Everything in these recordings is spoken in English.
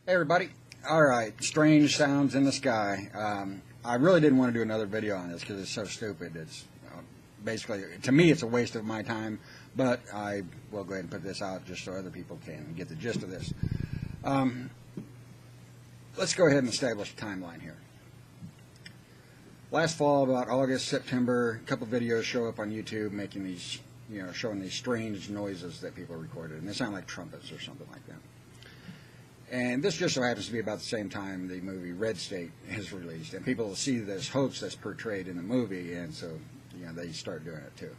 Hey everybody. Alright, strange sounds in the sky. I really didn't want to do another video on this because it's so stupid. It's basically, to me, it's a waste of my time, but I will go ahead and put this out just so other people can get the gist of this. Let's go ahead and establish a timeline here. Last fall, about August, September, a couple videos show up on YouTube making these, showing these strange noises that people recorded, and they sound like trumpets or something like that. And this just so happens to be about the same time the movie Red State is released, and people see this hoax that's portrayed in the movie, and so they start doing it too.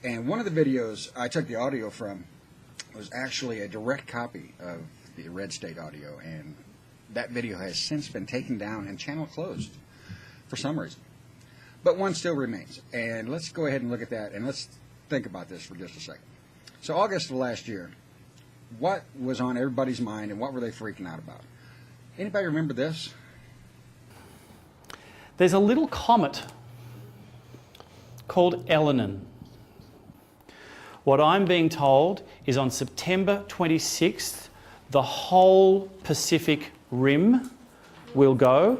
And one of the videos I took the audio from was actually a direct copy of the Red State audio, and that video has since been taken down and channel closed for some reason. But one still remains, and let's go ahead and look at that, and let's think about this for just a second. So August of last year, what was on everybody's mind and what were they freaking out about? Anybody remember this? There's a little comet called Elenin. What I'm being told is on September 26th, the whole Pacific Rim will go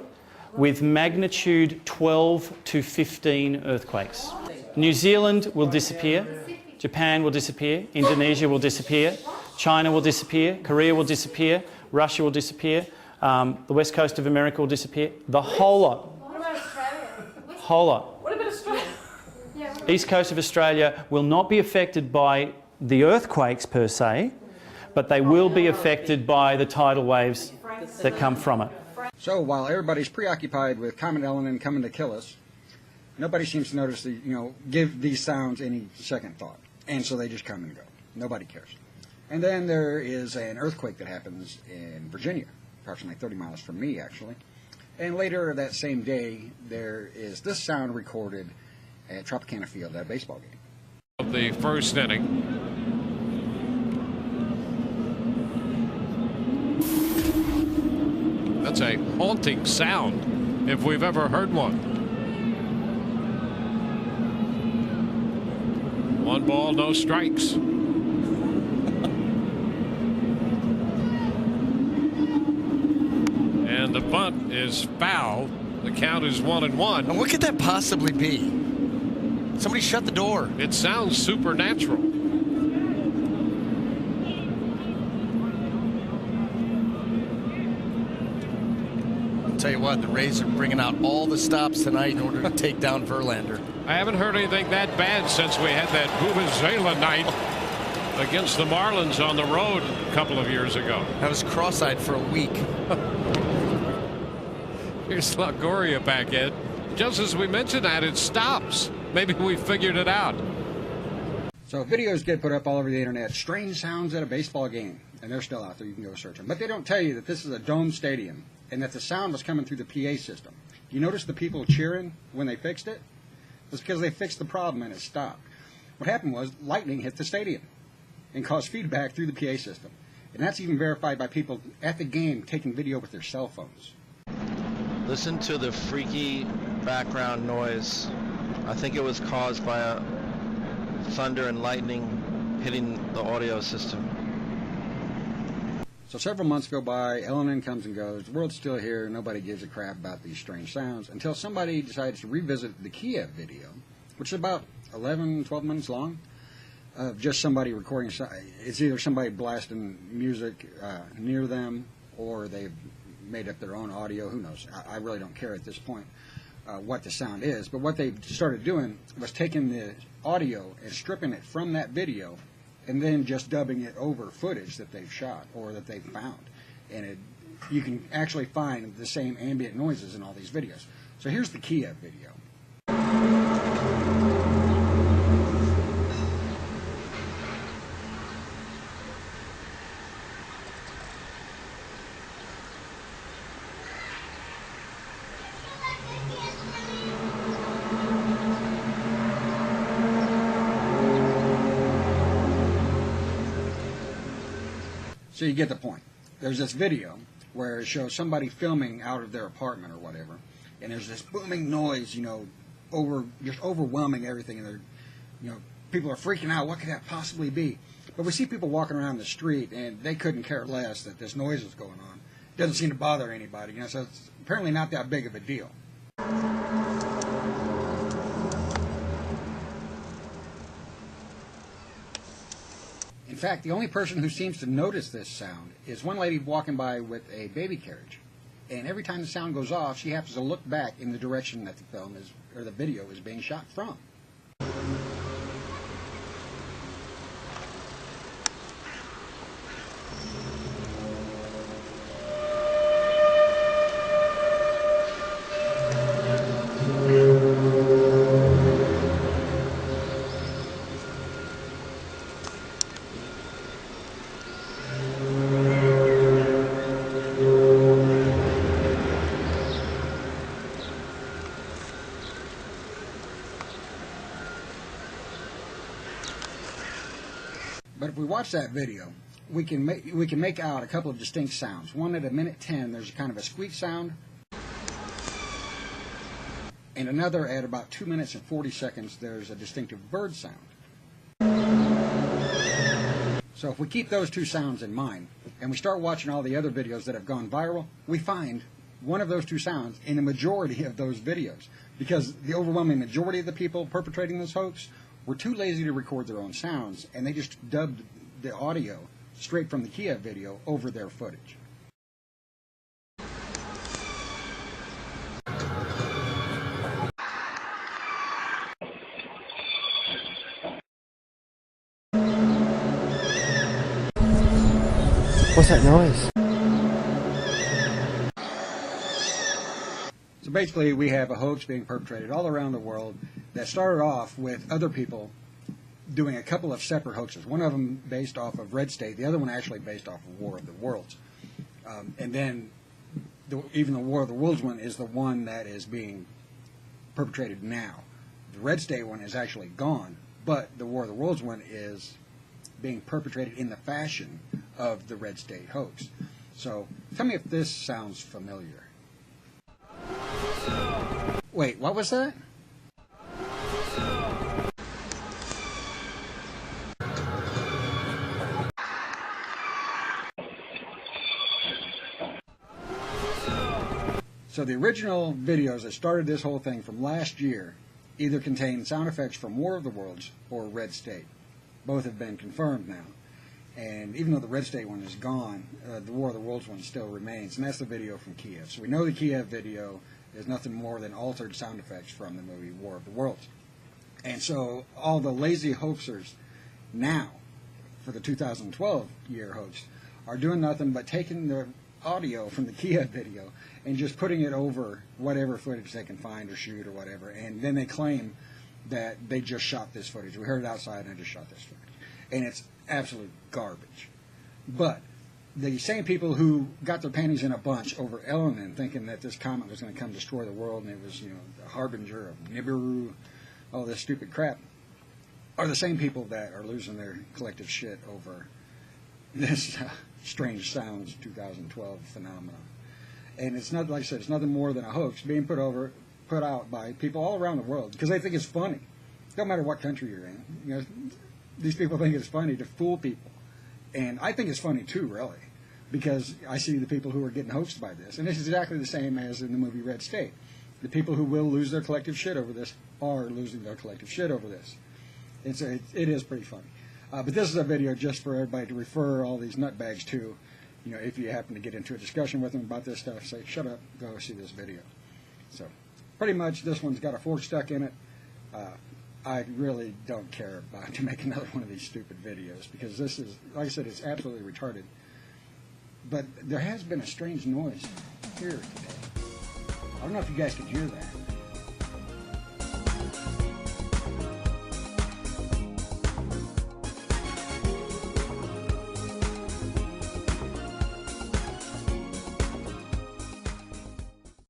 with magnitude 12 to 15 earthquakes. New Zealand will disappear, Japan will disappear, Indonesia will disappear, China will disappear, Korea will disappear, Russia will disappear, the west coast of America will disappear, the whole lot. What about Australia? Whole lot. What about Australia? East coast of Australia will not be affected by the earthquakes per se, but they will be affected by the tidal waves that come from it. So while everybody's preoccupied with Comet Elenin coming to kill us, nobody seems to notice the, give these sounds any second thought. And so they just come and go. Nobody cares. And then there is an earthquake that happens in Virginia, approximately 30 miles from me, actually. And later that same day, there is this sound recorded at Tropicana Field at a baseball game. Of the first inning. That's a haunting sound, if we've ever heard one. 1 ball, no strikes. And the bunt is foul. The count is 1-1. And what could that possibly be? Somebody shut the door. It sounds supernatural. I'll tell you what, the Rays are bringing out all the stops tonight in order to take down Verlander. I haven't heard anything that bad since we had that Vuvuzela night against the Marlins on the road a couple of years ago. I was cross-eyed for a week. Here's Longoria back in. Just as we mentioned that, it stops. Maybe we figured it out. So videos get put up all over the internet. Strange sounds at a baseball game. And they're still out there. You can go search them. But they don't tell you that this is a dome stadium and that the sound was coming through the PA system. You notice the people cheering when they fixed it? It's because they fixed the problem and it stopped. What happened was lightning hit the stadium and caused feedback through the PA system. And that's even verified by people at the game taking video with their cell phones. Listen to the freaky background noise. I think it was caused by a thunder and lightning hitting the audio system. So several months go by, Elenin comes and goes, the world's still here, nobody gives a crap about these strange sounds, until somebody decides to revisit the Kiev video, which is about 11, 12 minutes long, of just somebody recording. It's either somebody blasting music near them, or they've made up their own audio, who knows. I really don't care at this point what the sound is, but what they started doing was taking the audio and stripping it from that video and then just dubbing it over footage that they've shot or that they've found. And you can actually find the same ambient noises in all these videos. So here's the Kiev video. So you get the point. There's this video where it shows somebody filming out of their apartment or whatever, and there's this booming noise, just overwhelming everything, and people are freaking out. What could that possibly be? But we see people walking around the street, and they couldn't care less that this noise is going on. doesn't seem to bother anybody. You know, so it's apparently not that big of a deal. In fact, the only person who seems to notice this sound is one lady walking by with a baby carriage. And every time the sound goes off, she happens to look back in the direction that the film is, or the video is being shot from. But if we watch that video, we can make out a couple of distinct sounds. One at a minute 10, there's kind of a squeak sound, and another at about 2 minutes and 40 seconds, there's a distinctive bird sound. So if we keep those two sounds in mind, and we start watching all the other videos that have gone viral, we find one of those two sounds in the majority of those videos, because the overwhelming majority of the people perpetrating this hoax were too lazy to record their own sounds, and they just dubbed the audio straight from the Kiev video over their footage. What's that noise? So basically, we have a hoax being perpetrated all around the world that started off with other people doing a couple of separate hoaxes. One of them based off of Red State, the other one actually based off of War of the Worlds. And then even the War of the Worlds one is the one that is being perpetrated now. The Red State one is actually gone, but the War of the Worlds one is being perpetrated in the fashion of the Red State hoax. So tell me if this sounds familiar. Wait, what was that? So the original videos that started this whole thing from last year either contain sound effects from War of the Worlds or Red State. Both have been confirmed now. And even though the Red State one is gone, the War of the Worlds one still remains, and that's the video from Kiev. So we know the Kiev video is nothing more than altered sound effects from the movie War of the Worlds. And so all the lazy hoaxers now, for the 2012 year hoax, are doing nothing but taking the audio from the Kiev video and just putting it over whatever footage they can find or shoot or whatever, and then they claim that they just shot this footage. We heard it outside and I just shot this footage. And it's absolute garbage. But the same people who got their panties in a bunch over Elenin, thinking that this comet was going to come destroy the world and it was, you know, the harbinger of Nibiru, all this stupid crap, are the same people that are losing their collective shit over this strange sounds 2012 phenomenon. And it's not, like I said, it's nothing more than a hoax being put out by people all around the world because they think it's funny. Don't matter what country you're in. You know, these people think it's funny to fool people. And I think it's funny too, really, because I see the people who are getting hoaxed by this. And this is exactly the same as in the movie Red State. The people who will lose their collective shit over this are losing their collective shit over this. It is pretty funny. But this is a video just for everybody to refer all these nutbags to. You know, if you happen to get into a discussion with them about this stuff, say, shut up, go see this video. So, pretty much this one's got a fork stuck in it. I really don't care about to make another one of these stupid videos because this is, like I said, it's absolutely retarded. But there has been a strange noise here today. I don't know if you guys can hear that.